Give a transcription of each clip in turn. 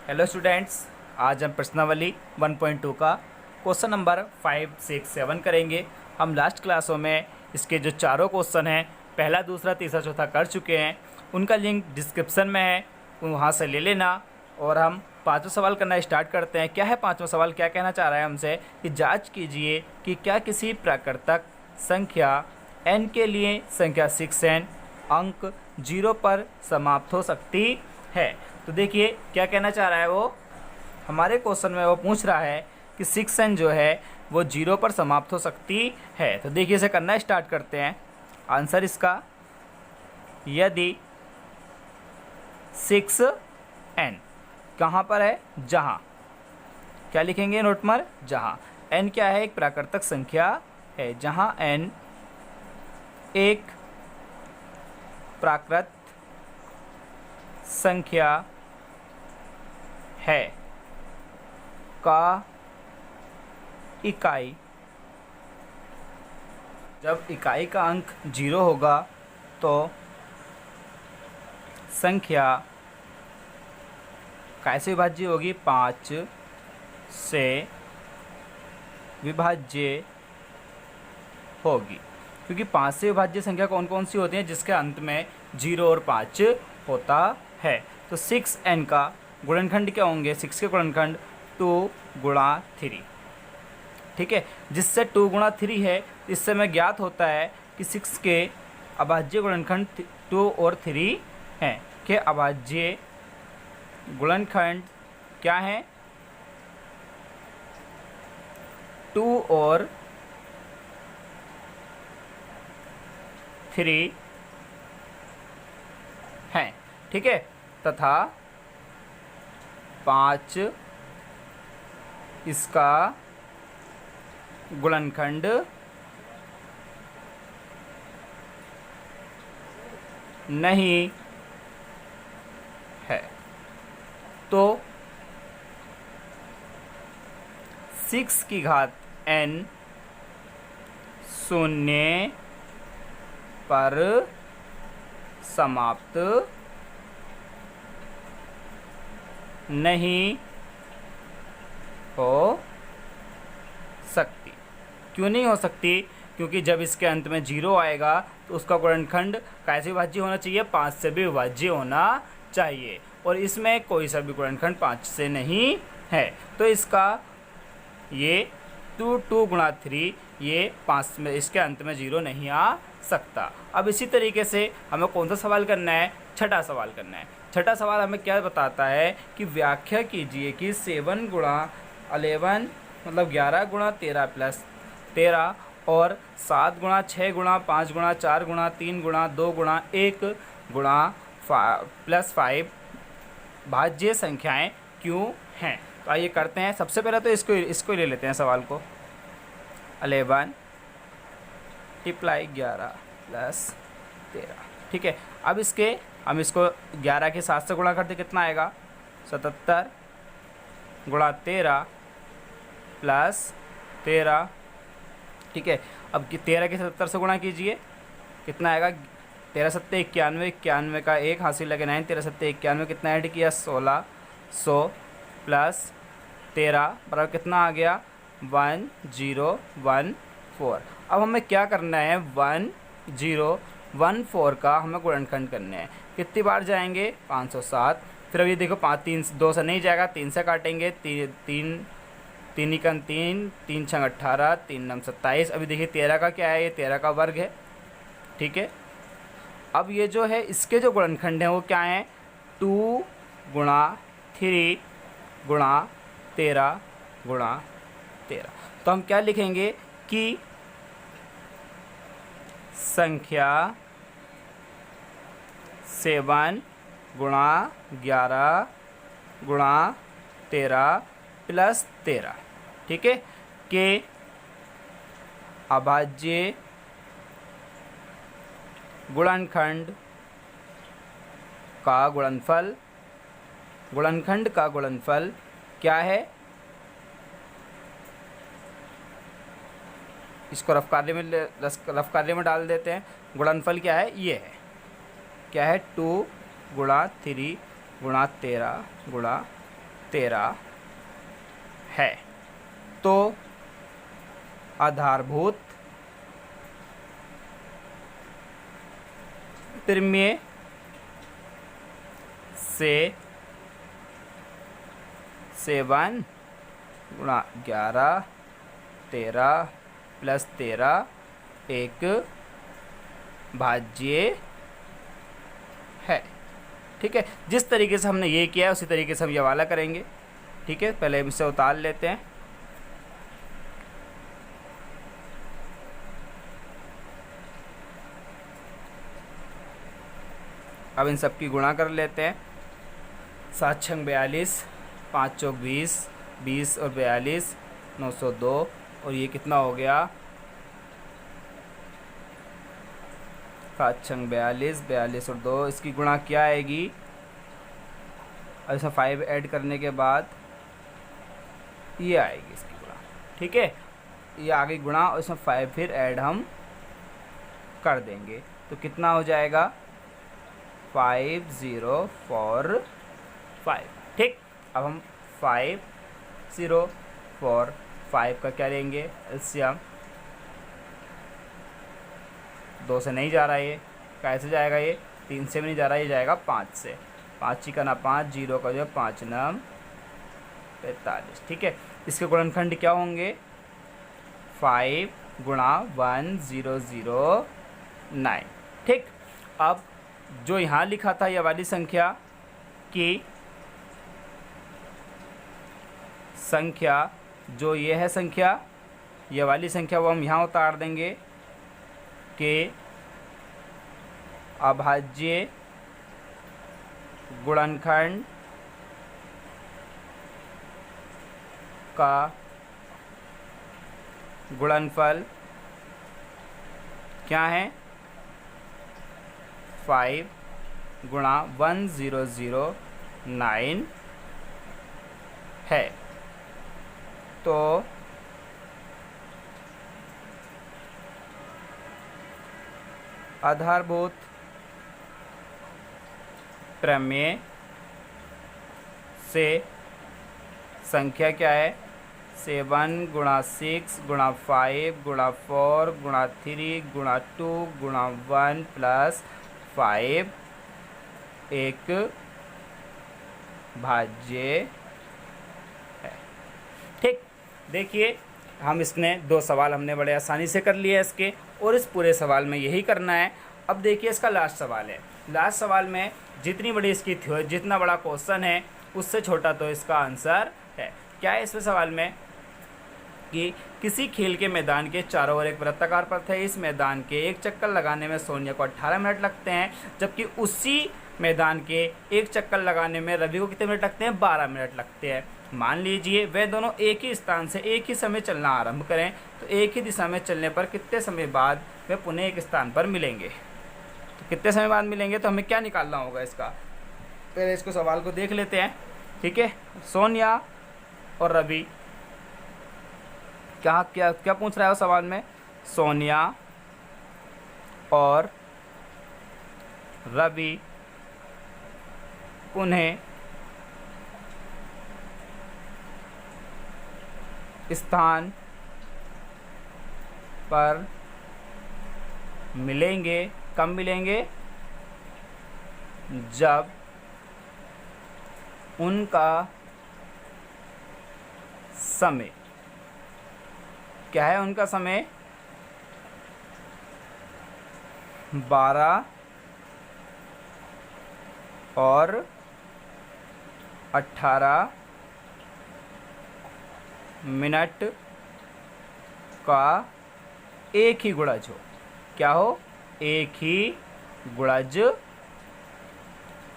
Hello students, आज हम प्रश्नावली 1.2 का क्वेश्चन नंबर 5, 6, 7 करेंगे। हम लास्ट क्लासों में इसके जो चारों क्वेश्चन हैं, पहला, दूसरा, तीसरा, चौथा कर चुके हैं। उनका लिंक डिस्क्रिप्शन में है, वहाँ से ले लेना। और हम पांचवा सवाल करना स्टार्ट करते हैं। क्या है पांचवा सवाल? क्या कहना चाह रहा है हमसे कि जांच कीजिए कि क्या किसी प्राकृतक संख्या n के लिए संख्या 6n अंक 0 पर समाप्त हो सकती है। तो देखिए क्या कहना चाह रहा है वो, हमारे क्वेश्चन में वो पूछ रहा है कि 6n जो है वो 0 पर समाप्त हो सकती है। तो देखिए इसे करना स्टार्ट करते हैं। आंसर इसका, यदि 6n कहाँ पर है? जहाँ, क्या लिखेंगे नोट पर? जहाँ n क्या है? एक प्राकृतक संख्या है। जहाँ n एक प्राकृत संख्या है का इकाई, जब इकाई का अंक 0 होगा तो संख्या कैसे विभाज्य होगी? 5 से विभाज्य होगी। क्योंकि 5 से विभाज्य संख्या कौन कौन सी होती हैं? जिसके अंत में 0 और 5 होता है। तो 6n का गुणनखंड क्या होंगे? 6 के गुणनखंड 2 गुणा 3, ठीक है। जिससे 2 गुणा 3 है, इससे में ज्ञात होता है कि 6 के अभाज्य गुणनखंड 2 और 3 हैं। के अभाज्य गुणनखंड क्या है? 2 और 3 हैं, ठीक है। तथा 5 इसका गुणनखंड नहीं है। तो 6 की घात n शून्य पर समाप्त नहीं हो सकती। क्यों नहीं हो सकती? क्योंकि जब इसके अंत में 0 आएगा तो उसका गुणनखंड कैसे विभाज्य होना चाहिए? 5 से भी विभाज्य होना चाहिए। और इसमें कोई सा भी गुणनखंड 5 से नहीं है। तो इसका ये 2 गुणा 3, ये 5 में, इसके अंत में 0 नहीं आ सकता। अब इसी तरीके से हमें कौन सा सवाल करना है? छठा सवाल करना है। छठा सवाल हमें क्या बताता है कि व्याख्या कीजिए कि 7 गुणा 11 मतलब 11 गुणा 13 प्लस 13 और 7 गुणा 6 गुणा 5 गुणा 4 गुणा 3 गुणा 2 गुणा 1 गुणा प्लस 5 भाज्य संख्याएं क्यों हैं? तो आइए करते हैं। सबसे पहले तो इसको ले लेते हैं सवाल को। 11 टिप्लाई 11 प्लस 13, ठीक है। अब हम इसको 11 के 7 से गुणा करते कितना आएगा? 77 गुणा 13 प्लस 13, ठीक है। अब 13 के 77 से गुणा कीजिए, कितना आएगा? 13 सत्ते 91, 91 का 1 हासिल लगे 9, 13 सत्ते 91, कितना ऐड किया? 1600 प्लस 13 बराबर कितना आ गया? 1014। अब हमें क्या करना है? 1014 का हमें गुणनखंड करना है। कितनी बार जाएंगे? 507। फिर अभी देखो 5 3 2 से नहीं जाएगा, 3 से काटेंगे। 3 इकन 3, 3 छंग 18, 3 नम 27। अभी देखिए 13 का क्या है? ये 13 का वर्ग है, ठीक है। अब ये जो है इसके जो गुणनखंड हैं वो क्या हैं? 2 गुणा 3 गुणा 13 गुणा 13। तो हम क्या लिखेंगे कि संख्या 7 गुणा 11 गुणा 13 प्लस 13, ठीक है, के अभाज्य गुणनखंड का गुणनफल, गुणनखंड का गुणनफल क्या है? इसको रफ कार्य में डाल देते हैं। गुणनफल क्या है? ये है, क्या है? 2 गुणा 3 गुणा 13 गुणा 13 है। तो आधारभूत त्रिम्य से 7 गुणा 11 13 प्लस 13 एक भाज्य है। ठीक है, जिस तरीके से हमने ये किया है उसी तरीके से हम ये वाला करेंगे। ठीक है, पहले हम इसे उतार लेते हैं। अब इन सब की गुणा कर लेते हैं। 7 छंग 42, 5 चौक 20, 20 और 42 902, और ये कितना हो गया 7 छंग 42, 42 और 2, इसकी गुणा क्या आएगी। अब इसमें 5 ऐड करने के बाद ये आएगी इसकी गुणा। ठीक है, ये आ गई गुणा और इसमें 5 फिर ऐड हम कर देंगे तो कितना हो जाएगा 5045। ठीक, अब हम 5045 का क्या लेंगे एलसीएम। 2 से नहीं जा रहा है, ये कैसे जाएगा, ये 3 से भी नहीं जा रहा है, ये जाएगा 5 से। 5 चिकना 5, 0 का जो 5 9 45। ठीक है, इसके गुणनखंड क्या होंगे 5 गुणा 1009। ठीक, अब जो यहाँ लिखा था यह वाली संख्या की संख्या, जो ये है संख्या, यह वाली संख्या वो हम यहाँ उतार देंगे कि अभाज्य गुणनखंड का गुणनफल क्या है 5 गुणा 1009 है। तो आधारभूत प्रमेय से संख्या क्या है 7 गुणा 6 गुणा 5 गुणा 4 गुणा 3 गुणा 2 गुणा 1 प्लस 5 एक भाज्य है। ठीक, देखिए हम इसने 2 सवाल हमने बड़े आसानी से कर लिए इसके, और इस पूरे सवाल में यही करना है। अब देखिए इसका लास्ट सवाल है। लास्ट सवाल में जितनी बड़ी इसकी थ्योरी, जितना बड़ा क्वेश्चन है उससे छोटा तो इसका आंसर है। क्या है इसमें सवाल में कि किसी खेल के मैदान के चारों ओर एक वृत्ताकार पथ है। इस मैदान के एक चक्कर लगाने में सोनिया को 18 मिनट लगते हैं, जबकि उसी मैदान के एक चक्कर लगाने में रवि को कितने मिनट लगते हैं 12 मिनट लगते हैं। मान लीजिए वे दोनों एक ही स्थान से एक ही समय चलना आरंभ करें, तो एक ही दिशा में चलने पर कितने समय बाद वे पुनः एक स्थान पर मिलेंगे। तो कितने समय बाद मिलेंगे, तो हमें क्या निकालना होगा इसका। पहले इसको सवाल को देख लेते हैं। ठीक है, सोनिया और रवि, क्या क्या क्या पूछ रहा है सवाल में, सोनिया और रवि पुनः स्थान पर मिलेंगे। कब मिलेंगे, जब उनका समय क्या है, उनका समय 12 और 18 मिनट का एक ही गुणज हो। क्या हो, एक ही गुणज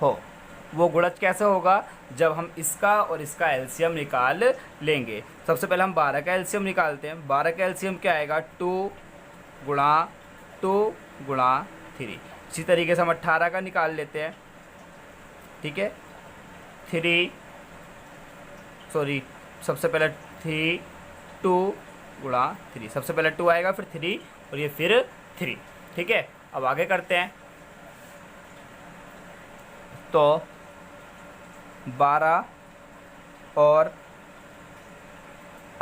हो। वो गुणज कैसे होगा, जब हम इसका और इसका एलसीएम निकाल लेंगे। सबसे पहले हम 12 का एलसीएम निकालते हैं। 12 का एलसीएम क्या आएगा 2 गुणा 2 गुणा 3। इसी तरीके से हम 18 का निकाल लेते हैं। ठीक है, 3 सॉरी सबसे पहले 3 2 गुणा 3, सबसे पहले 2 आएगा फिर 3 और ये फिर 3। ठीक है, अब आगे करते हैं। तो 12 और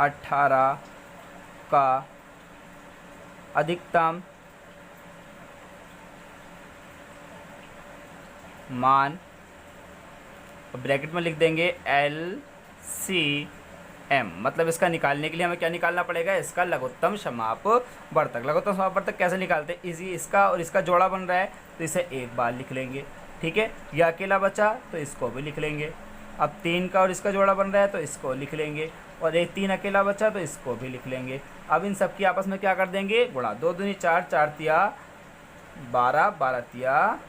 18 का अधिकतम मान, ब्रैकेट में लिख देंगे LCM, मतलब इसका निकालने के लिए हमें क्या निकालना पड़ेगा, इसका लघुत्तम समाप वर्तक। लघुत्तम समाप वर्तक कैसे निकालते हैं, इसी इसका और इसका जोड़ा बन रहा है तो इसे एक बार लिख लेंगे, ठीक है। यह अकेला बचा तो इसको भी लिख लेंगे। अब 3 का और इसका जोड़ा बन रहा है तो इसको लिख लेंगे, और एक 3 अकेला बचा तो इसको भी लिख लेंगे। अब इन सब की आपस में क्या कर देंगे, गुणा। 2 दूनी 4, 4 तिया 12, 12 तिया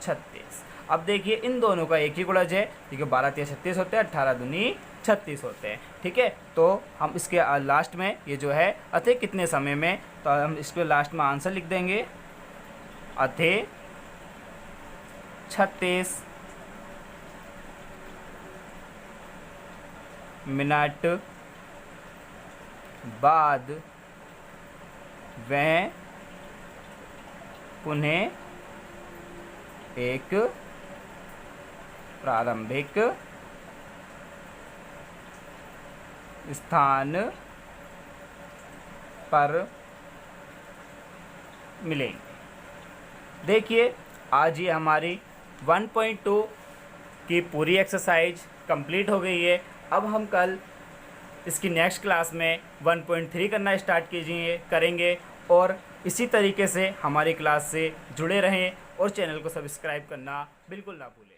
36। अब देखिए इन दोनों का एक ही गुणज है, क्योंकि 12 तिया 36 होते हैं, 18 दूनी 36 होते हैं, ठीक है। तो हम इसके लास्ट में ये जो है अतः कितने समय में, तो हम इसके लास्ट में आंसर लिख देंगे अतः 36 मिनट बाद वह पुनः एक प्रारंभिक स्थान पर मिलेंगे। देखिए आज ये हमारी 1.2 की पूरी एक्सरसाइज कंप्लीट हो गई है। अब हम कल इसकी नेक्स्ट क्लास में 1.3 करना स्टार्ट करेंगे, और इसी तरीके से हमारी क्लास से जुड़े रहें और चैनल को सब्सक्राइब करना बिल्कुल ना भूलें।